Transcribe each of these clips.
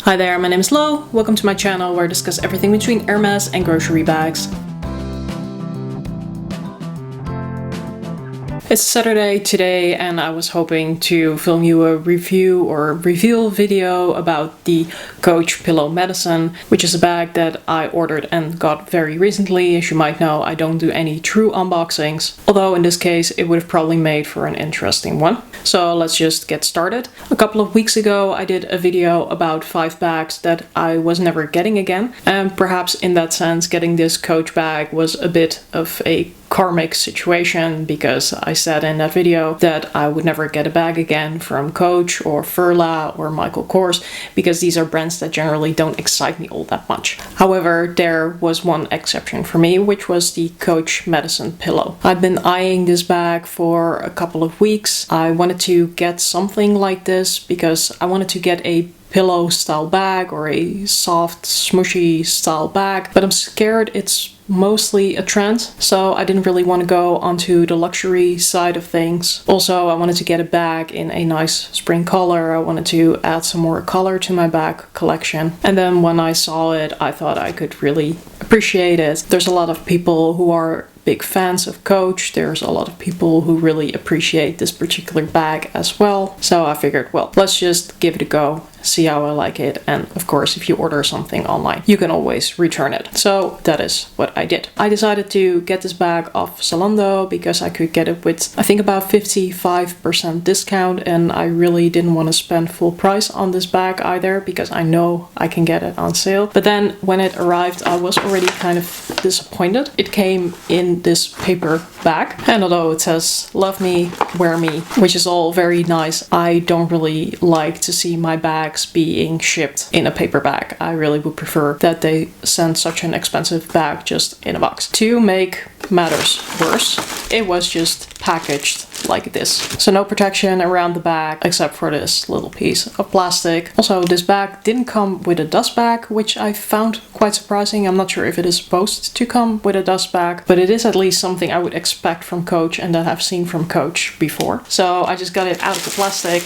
Hi there, my name is Lo. Welcome to my channel where I discuss everything between Hermes and grocery bags. It's Saturday today and I was hoping to film you a review or reveal video about the Coach Pillow Madison, which is a bag that I ordered and got very recently. As you might know, I don't do any true unboxings, although in this case it would have probably made for an interesting one. So let's just get started. A couple of weeks ago I did a video about 5 bags that I was never getting again, and perhaps in that sense getting this Coach bag was a bit of a karmic situation, because I said in that video that I would never get a bag again from Coach or Furla or Michael Kors, because these are brands that generally don't excite me all that much. However, there was one exception for me, which was the Coach Madison pillow. I've been eyeing this bag for a couple of weeks. I wanted to get something like this because I wanted to get a pillow style bag or a soft smushy style bag, but I'm scared it's mostly a trend, so I didn't really want to go onto the luxury side of things. Also, I wanted to get a bag in a nice spring color. I wanted to add some more color to my bag collection, and then when I saw it I thought I could really appreciate it. There's a lot of people who are big fans of Coach. There's a lot of people who really appreciate this particular bag as well. So I figured, well, let's just give it a go, see how I like it. And of course, if you order something online, you can always return it. So that is what I did. I decided to get this bag off Zalando because I could get it with, I think, about 55% discount. And I really didn't want to spend full price on this bag either, because I know I can get it on sale. But then when it arrived, I was already kind of disappointed. It came in this paper bag, and although it says "Love me, wear me," which is all very nice, I don't really like to see my bags being shipped in a paper bag. I really would prefer that they send such an expensive bag just in a box. To make matters worse, it was just packaged like this. So no protection around the bag except for this little piece of plastic. Also, this bag didn't come with a dust bag, which I found quite surprising. I'm not sure if it is supposed to come with a dust bag, but it is at least something I would expect from Coach and that I've seen from Coach before. So I just got it out of the plastic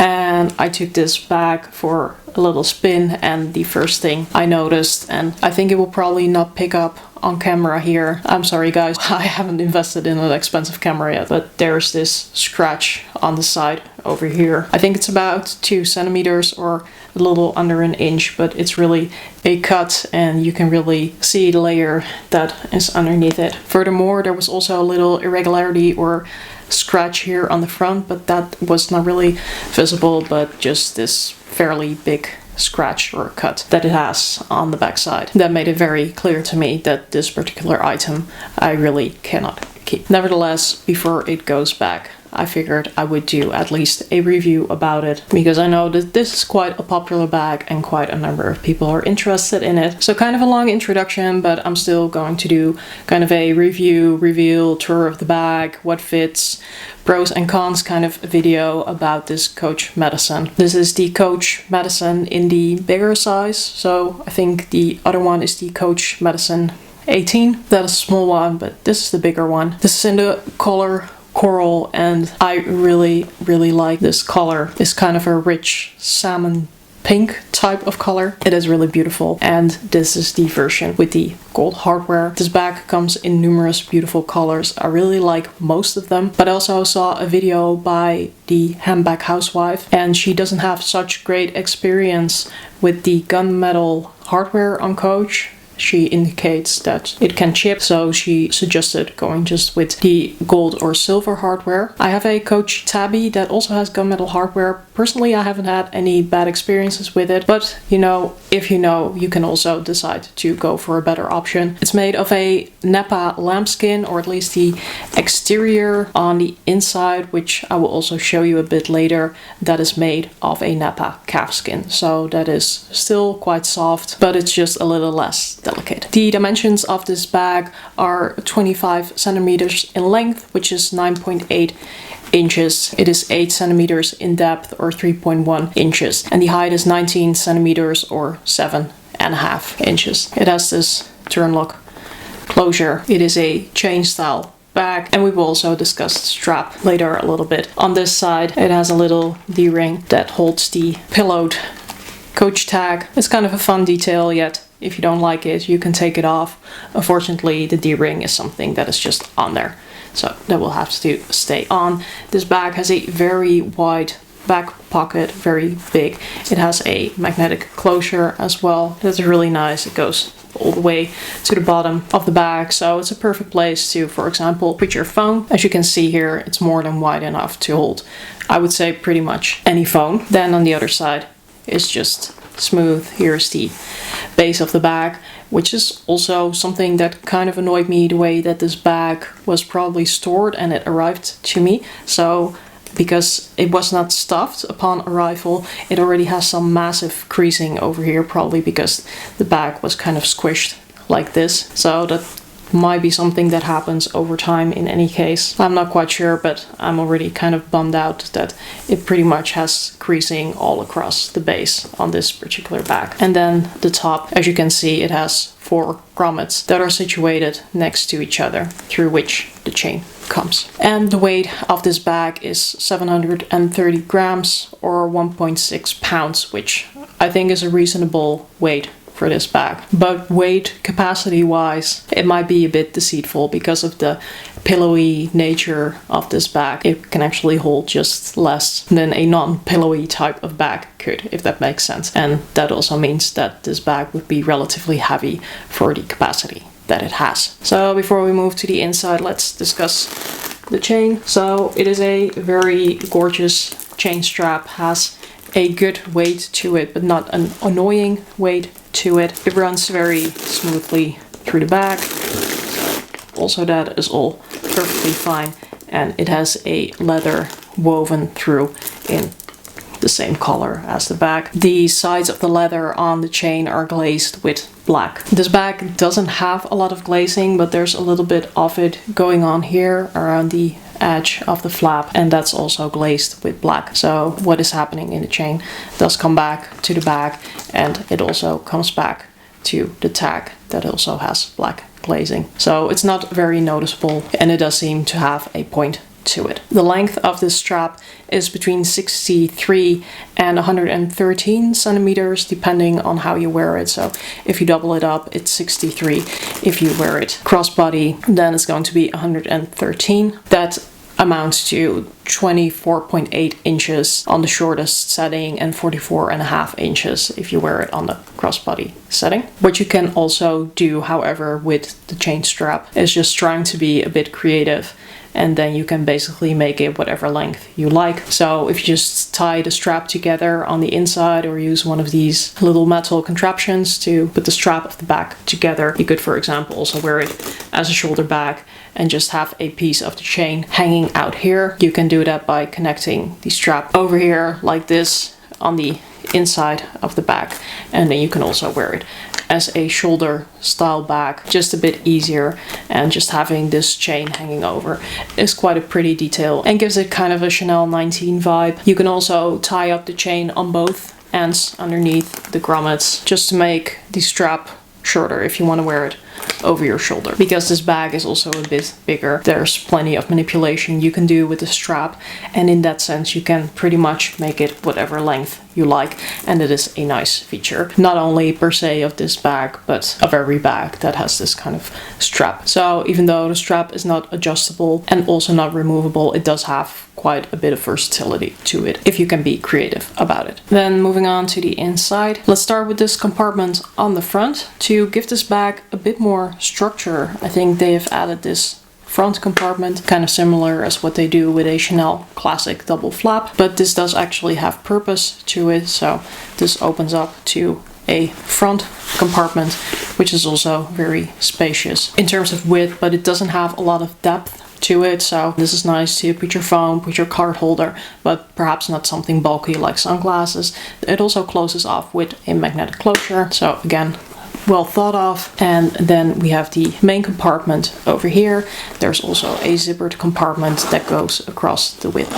and I took this bag for a little spin, and the first thing I noticed, and I think it will probably not pick up on camera here, I'm sorry guys, I haven't invested in an expensive camera yet, but there's this scratch on the side over here. I think it's about 2 centimeters or a little under an inch, but it's really a cut and you can really see the layer that is underneath it. Furthermore, there was also a little irregularity or scratch here on the front, but that was not really visible, but just this fairly big scratch or cut that it has on the back side. That made it very clear to me that this particular item I really cannot keep. Nevertheless, before it goes back, I figured I would do at least a review about it, because I know that this is quite a popular bag and quite a number of people are interested in it. So kind of a long introduction, but I'm still going to do kind of a review, reveal, tour of the bag, what fits, pros and cons kind of video about this Coach Madison. This is the Coach Madison in the bigger size. So I think the other one is the Coach Madison 18. That is a small one, but this is the bigger one. This is in the color Coral, and I really like this color. It's kind of a rich salmon pink type of color. It is really beautiful, and this is the version with the gold hardware. This bag comes in numerous beautiful colors. I really like most of them, but I also saw a video by the handbag housewife, and she doesn't have such great experience with the gunmetal hardware on Coach. She indicates that it can chip, so she suggested going just with the gold or silver hardware. I have a Coach Tabby that also has gunmetal hardware. Personally, I haven't had any bad experiences with it, but you know, if you know, you can also decide to go for a better option. It's made of a Napa lambskin, or at least the exterior. On the inside, which I will also show you a bit later, that is made of a Napa calfskin. So that is still quite soft, but it's just a little less delicate. The dimensions of this bag are 25 centimeters in length, which is 9.8 inches. It is 8 centimeters in depth, or 3.1 inches, and the height is 19 centimeters or 7.5 inches. It has this turn lock closure. It is a chain style bag, and we will also discuss the strap later a little bit. On this side, it has a little D-ring that holds the pillowed coach tag. It's kind of a fun detail, yet if you don't like it, you can take it off. Unfortunately, the D-ring is something that is just on there, so that will have to stay on. This bag has a very wide back pocket, very big. It has a magnetic closure as well. That's really nice. It goes all the way to the bottom of the bag, so it's a perfect place to, for example, put your phone. As you can see here, it's more than wide enough to hold, I would say, pretty much any phone. Then on the other side is just smooth. Here's the base of the bag, which is also something that kind of annoyed me, the way that this bag was probably stored and it arrived to me. So because it was not stuffed upon arrival, it already has some massive creasing over here, probably because the bag was kind of squished like this. So that might be something that happens over time in any case. I'm not quite sure, but I'm already kind of bummed out that it pretty much has creasing all across the base on this particular bag. And then the top, as you can see, it has 4 grommets that are situated next to each other, through which the chain comes. And the weight of this bag is 730 grams or 1.6 pounds, which I think is a reasonable weight for this bag. But weight capacity wise, it might be a bit deceitful because of the pillowy nature of this bag. It can actually hold just less than a non-pillowy type of bag could, if that makes sense. And that also means that this bag would be relatively heavy for the capacity that it has. So before we move to the inside, let's discuss the chain. So it is a very gorgeous chain strap, has a good weight to it, but not an annoying weight to it. It runs very smoothly through the bag. Also, that is all perfectly fine. And it has a leather woven through in the same color as the bag. The sides of the leather on the chain are glazed with black. This bag doesn't have a lot of glazing, but there's a little bit of it going on here around the edge of the flap, and that's also glazed with black. So what is happening in the chain does come back to the bag, and it also comes back to the tag that also has black glazing. So it's not very noticeable, and it does seem to have a point to it. The length of this strap is between 63 and 113 centimeters, depending on how you wear it. So if you double it up, it's 63. If you wear it crossbody, then it's going to be 113. That amounts to 24.8 inches on the shortest setting and 44.5 inches if you wear it on the crossbody setting. What you can also do, however, with the chain strap is just trying to be a bit creative, and then you can basically make it whatever length you like. So if you just tie the strap together on the inside or use one of these little metal contraptions to put the strap of the bag together, you could, for example, also wear it as a shoulder bag and just have a piece of the chain hanging out here. You can do that by connecting the strap over here like this on the inside of the bag, and then you can also wear it as a shoulder style bag, just a bit easier. And just having this chain hanging over is quite a pretty detail and gives it kind of a Chanel 19 vibe. You can also tie up the chain on both ends underneath the grommets just to make the strap shorter if you want to wear it over your shoulder. Because this bag is also a bit bigger, there's plenty of manipulation you can do with the strap, and in that sense you can pretty much make it whatever length you like, and it is a nice feature, not only per se of this bag, but of every bag that has this kind of strap. So even though the strap is not adjustable and also not removable, it does have quite a bit of versatility to it if you can be creative about it. Then moving on to the inside, let's start with this compartment on the front. To give this bag a bit more structure, I think they have added this front compartment, kind of similar as what they do with a Chanel classic double flap, but this does actually have purpose to it. So this opens up to a front compartment, which is also very spacious in terms of width, but it doesn't have a lot of depth to it. So this is nice to put your phone, put your card holder, but perhaps not something bulky like sunglasses. It also closes off with a magnetic closure. So again, well thought of. And then we have the main compartment over here. There's also a zippered compartment that goes across the width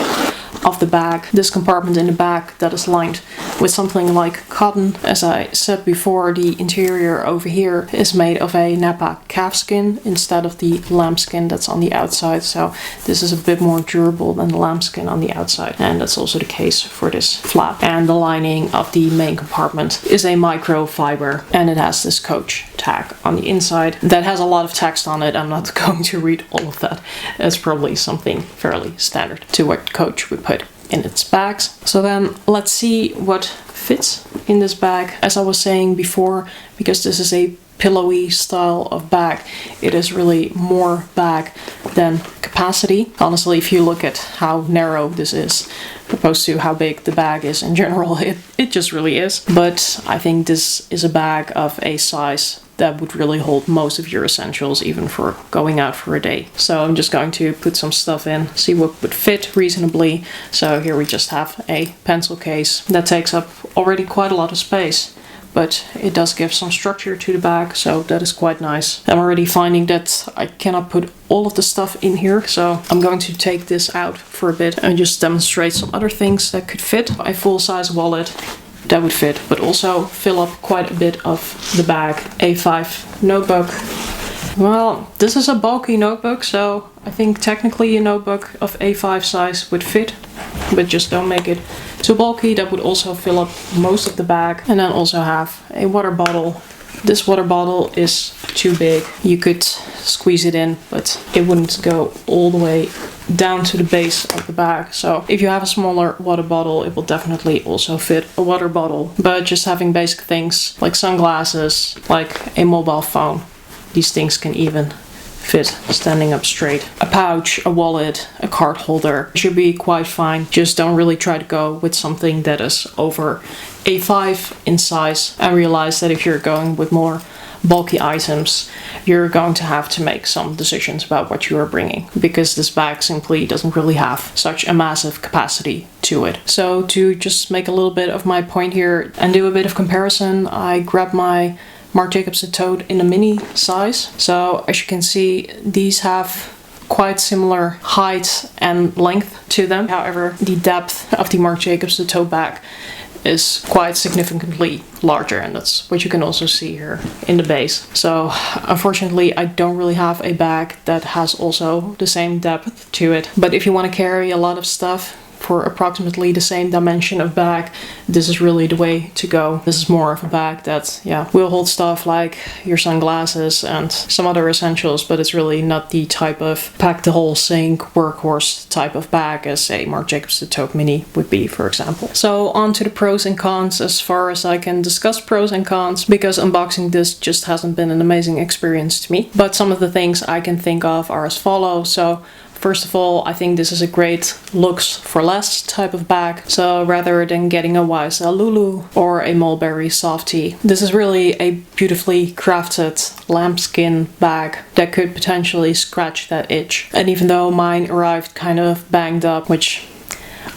of the bag, this compartment in the back that is lined with something like cotton. As I said before, the interior over here is made of a Napa calf skin instead of the lambskin that's on the outside, so this is a bit more durable than the lambskin on the outside, and that's also the case for this flap. And the lining of the main compartment is a microfiber, and it has this Coach tag on the inside that has a lot of text on it. I'm not going to read all of that. It's probably something fairly standard to what Coach would put in its bags. So then let's see what fits in this bag. As I was saying before, because this is a pillowy style of bag, it is really more bag than capacity. Honestly, if you look at how narrow this is opposed to how big the bag is in general, it just really is. But I think this is a bag of a size that would really hold most of your essentials, even for going out for a day. So I'm just going to put some stuff in, see what would fit reasonably. So here we just have a pencil case that takes up already quite a lot of space, but it does give some structure to the bag, so that is quite nice. I'm already finding that I cannot put all of the stuff in here, so I'm going to take this out for a bit and just demonstrate some other things that could fit. A full-size wallet that would fit, but also fill up quite a bit of the bag. A5 notebook. Well, this is a bulky notebook, so I think technically a notebook of A5 size would fit, but just don't make it too bulky. That would also fill up most of the bag. And then also have a water bottle. This water bottle is too big. You could squeeze it in, but it wouldn't go all the way down to the base of the bag. So if you have a smaller water bottle, it will definitely also fit a water bottle. But just having basic things like sunglasses, like a mobile phone, these things can even fit standing up straight. A pouch, a wallet, a card holder should be quite fine. Just don't really try to go with something that is over A5 in size. I realize that if you're going with more bulky items, you're going to have to make some decisions about what you are bringing, because this bag simply doesn't really have such a massive capacity to it. So to just make a little bit of my point here and do a bit of comparison, I grabbed my Marc Jacobs tote in a mini size. So as you can see, these have quite similar height and length to them. However, the depth of the Marc Jacobs tote bag is quite significantly larger, and that's what you can also see here in the base. So unfortunately, I don't really have a bag that has also the same depth to it. But if you want to carry a lot of stuff for approximately the same dimension of bag, this is really the way to go. This is more of a bag that, will hold stuff like your sunglasses and some other essentials, but it's really not the type of pack the whole sink workhorse type of bag as a Marc Jacobs tote mini would be, for example. So on to the pros and cons, as far as I can discuss pros and cons, because unboxing this just hasn't been an amazing experience to me. But some of the things I can think of are as follows. So first of all, I think this is a great looks for less type of bag. So rather than getting a YSL Lulu or a Mulberry Softie, this is really a beautifully crafted lambskin bag that could potentially scratch that itch. And even though mine arrived kind of banged up, which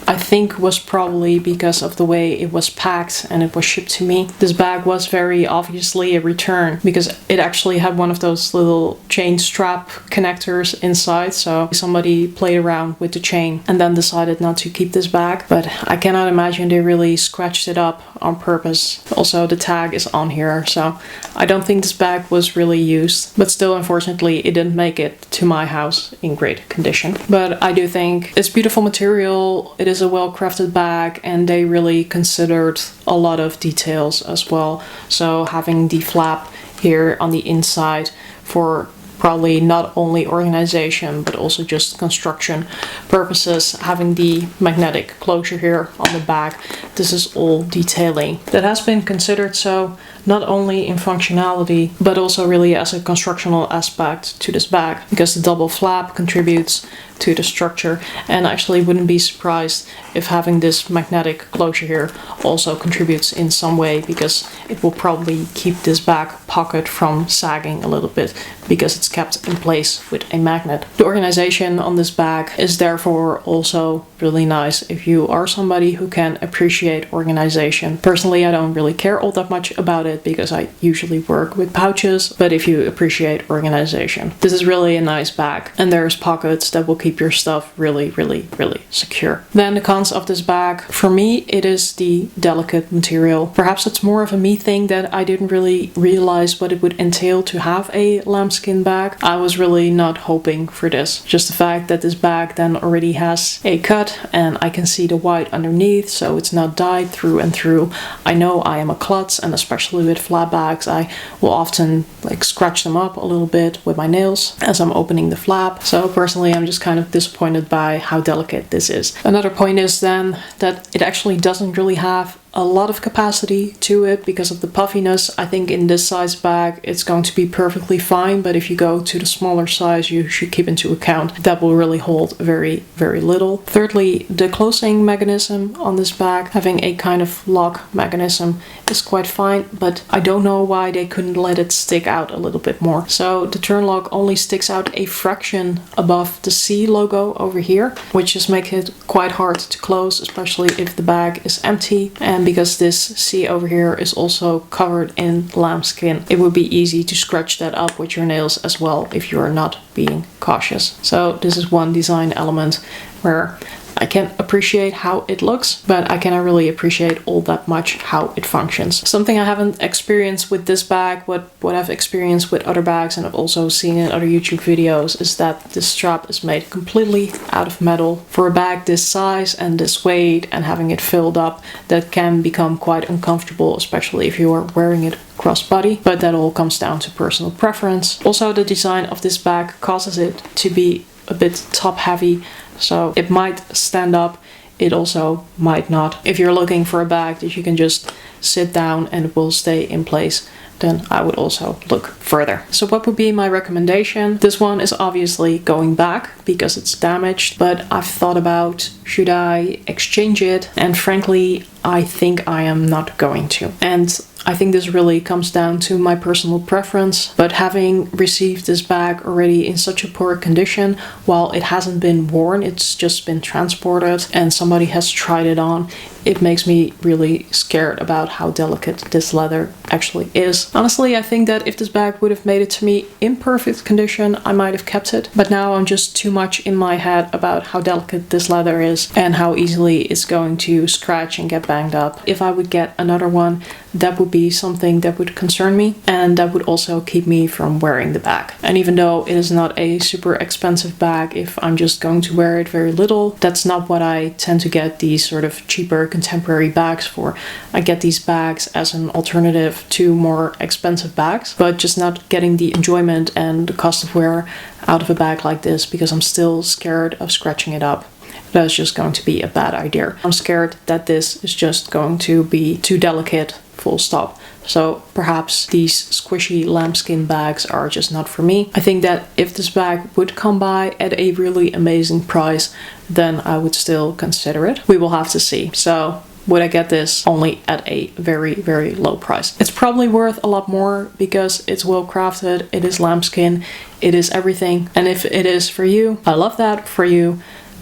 I think was probably because of the way it was packed and it was shipped to me, this bag was very obviously a return, because it actually had one of those little chain strap connectors inside. So somebody played around with the chain and then decided not to keep this bag. But I cannot imagine they really scratched it up on purpose. Also, the tag is on here, so I don't think this bag was really used. But still, unfortunately, it didn't make it to my house in great condition. But I do think it's beautiful material. It is a well-crafted bag, and they really considered a lot of details as well. So having the flap here on the inside for probably not only organization but also just construction purposes, having the magnetic closure here on the back, this is all detailing that has been considered, so not only in functionality but also really as a constructional aspect to this bag, because the double flap contributes to the structure, and I actually wouldn't be surprised if having this magnetic closure here also contributes in some way, because it will probably keep this back pocket from sagging a little bit because it's kept in place with a magnet. The organization on this bag is therefore also really nice if you are somebody who can appreciate organization. Personally, I don't really care all that much about it, it because I usually work with pouches, but if you appreciate organization, this is really a nice bag. And there's pockets that will keep your stuff really, really, really secure. Then the cons of this bag, for me, it is the delicate material. Perhaps it's more of a me thing that I didn't really realize what it would entail to have a lambskin bag. I was really not hoping for this. Just the fact that this bag then already has a cut and I can see the white underneath, so it's not dyed through and through. I know I am a klutz, and especially with flat bags, I will often like scratch them up a little bit with my nails as I'm opening the flap. So personally, I'm just kind of disappointed by how delicate this is. Another point is then that it actually doesn't really have a lot of capacity to it because of the puffiness. I think in this size bag it's going to be perfectly fine, but if you go to the smaller size, you should keep into account that will really hold very, very little. Thirdly, the closing mechanism on this bag, having a kind of lock mechanism, is quite fine, but I don't know why they couldn't let it stick out a little bit more. So the turn lock only sticks out a fraction above the C logo over here, which just makes it quite hard to close, especially if the bag is empty. And because this C over here is also covered in lambskin, it would be easy to scratch that up with your nails as well if you are not being cautious. So this is one design element where I can appreciate how it looks, but I cannot really appreciate all that much how it functions. Something I haven't experienced with this bag, what I've experienced with other bags and I've also seen in other YouTube videos, is that this strap is made completely out of metal. For a bag this size and this weight and having it filled up, that can become quite uncomfortable, especially if you are wearing it crossbody, but that all comes down to personal preference. Also, the design of this bag causes it to be a bit top heavy, so it might stand up, it also might not. If you're looking for a bag that you can just sit down and it will stay in place, then I would also look further. So what would be my recommendation? This one is obviously going back because it's damaged, but I've thought about, should I exchange it? And frankly, I think I am not going to. And I think this really comes down to my personal preference, but having received this bag already in such a poor condition, while it hasn't been worn, it's just been transported and somebody has tried it on, it makes me really scared about how delicate this leather actually is. Honestly, I think that if this bag would have made it to me in perfect condition, I might have kept it, but now I'm just too much in my head about how delicate this leather is and how easily it's going to scratch and get banged up. If I would get another one, that would be something that would concern me, and that would also keep me from wearing the bag. And even though it is not a super expensive bag, if I'm just going to wear it very little, that's not what I tend to get these sort of cheaper contemporary bags for. I get these bags as an alternative to more expensive bags, but just not getting the enjoyment and the cost of wear out of a bag like this because I'm still scared of scratching it up. That's just going to be a bad idea. I'm scared that this is just going to be too delicate, full stop. So perhaps these squishy lambskin bags are just not for me. I think that if this bag would come by at a really amazing price, then I would still consider it. We will have to see. So would I get this only at a very, very low price? It's probably worth a lot more because it's well crafted, it is lambskin, it is everything. And if it is for you, I love that for you.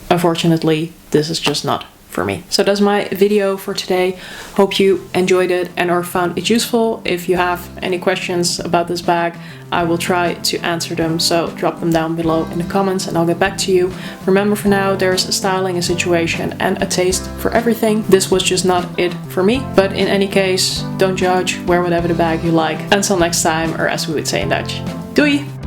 Unfortunately, this is just not for me. So that's my video for today. Hope you enjoyed it and or found it useful. If you have any questions about this bag, I will try to answer them, so drop them down below in the comments and I'll get back to you. Remember, for now, there's a styling, a situation and a taste for everything. This was just not it for me, but in any case, don't judge, wear whatever the bag you like. Until next time, or as we would say in Dutch, doei!